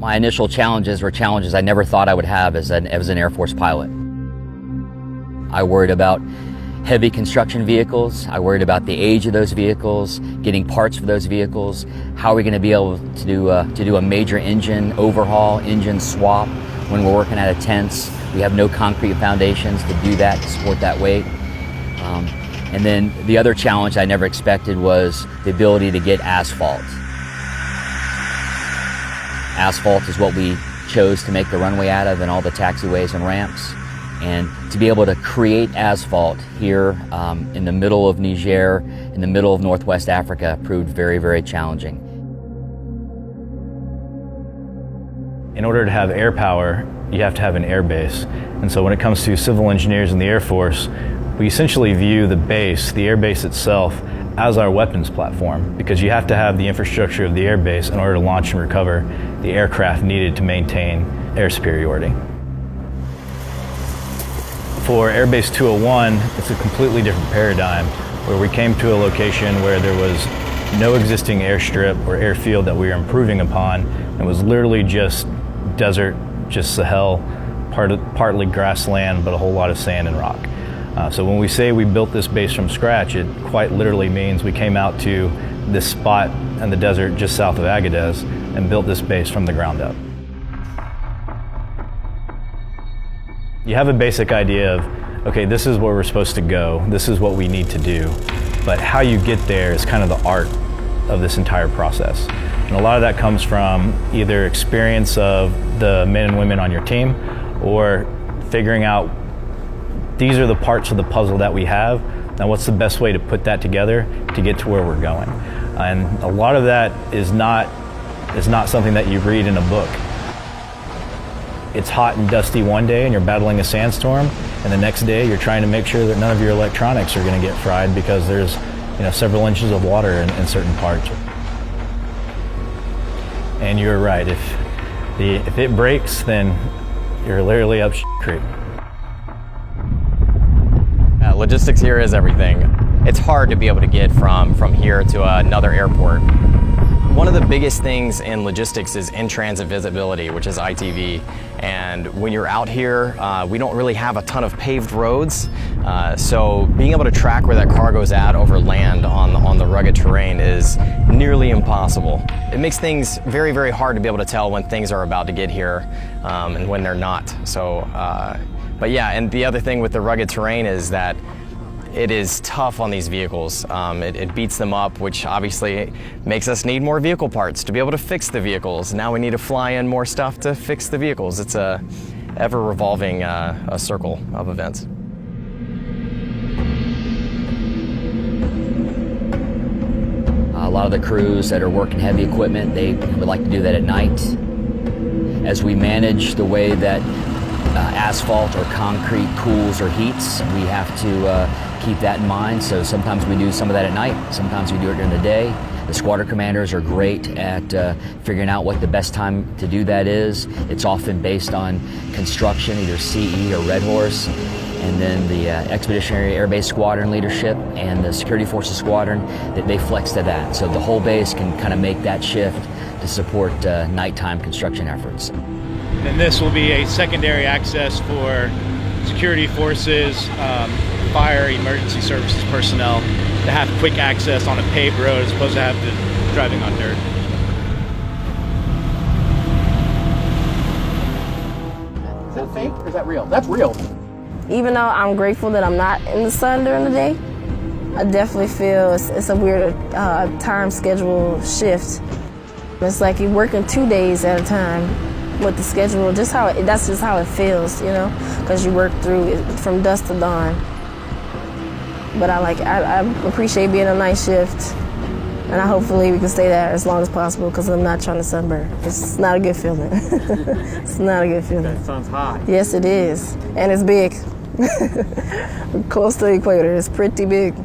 My initial challenges were challenges I never thought I would have as an Air Force pilot. I worried about heavy construction vehicles. I worried about the age of those vehicles, getting parts for those vehicles. How are we going to be able to do a major engine overhaul, engine swap when we're working out of tents? We have no concrete foundations to do that, to support that weight. And then the other challenge I never expected was the ability to get asphalt. Asphalt is what we chose to make the runway out of and all the taxiways and ramps. And to be able to create asphalt here in the middle of Niger, in the middle of Northwest Africa, proved very, very challenging. In order to have air power, you have to have an air base. And so when it comes to civil engineers in the Air Force, we essentially view the base, the air base itself, as our weapons platform, because you have to have the infrastructure of the air base in order to launch and recover the aircraft needed to maintain air superiority. For Air Base 201, it's a completely different paradigm, where we came to a location where there was no existing airstrip or airfield that we were improving upon. It was literally just desert, just Sahel, partly grassland, but a whole lot of sand and rock. So when we say we built this base from scratch, it quite literally means we came out to this spot in the desert just south of Agadez and built this base from the ground up. You have a basic idea of, okay, this is where we're supposed to go, this is what we need to do, but how you get there is kind of the art of this entire process. And a lot of that comes from either experience of the men and women on your team, or figuring out these are the parts of the puzzle that we have, and what's the best way to put that together to get to where we're going. And a lot of that is not something that you read in a book. It's hot and dusty one day and you're battling a sandstorm, and the next day you're trying to make sure that none of your electronics are going to get fried because there's several inches of water in certain parts. And you're right, if it breaks, then you're literally up creek. Logistics here is everything. It's hard to be able to get from here to another airport. One of the biggest things in logistics is in-transit visibility, which is ITV. And when you're out here, we don't really have a ton of paved roads. So being able to track where that cargo's at over land on the rugged terrain is nearly impossible. It makes things very, very hard to be able to tell when things are about to get here and when they're not. So, but yeah, and the other thing with the rugged terrain is that it is tough on these vehicles. It beats them up, which obviously makes us need more vehicle parts to be able to fix the vehicles. Now we need to fly in more stuff to fix the vehicles. It's a ever-revolving a circle of events. A lot of the crews that are working heavy equipment, they would like to do that at night. As we manage the way that asphalt or concrete cools or heats, we have to keep that in mind. So sometimes we do some of that at night, sometimes we do it during the day. The squadron commanders are great at figuring out what the best time to do that is. It's often based on construction, either CE or Red Horse. And then the Expeditionary Air Base Squadron leadership and the Security Forces Squadron, they flex to that. So the whole base can kind of make that shift to support nighttime construction efforts. And this will be a secondary access for security forces, fire, emergency services personnel to have quick access on a paved road as opposed to have to driving on dirt. Is that fake or is that real? That's real. Even though I'm grateful that I'm not in the sun during the day, I definitely feel it's a weird time schedule shift. It's like you're working 2 days at a time with the schedule, that's just how it feels, because you work through it from dusk to dawn. But I appreciate being a night shift, and hopefully we can stay there as long as possible because I'm not trying to sunburn. It's not a good feeling. It's not a good feeling. That sun's hot. Yes, it is, and it's big. Close to the equator, it's pretty big.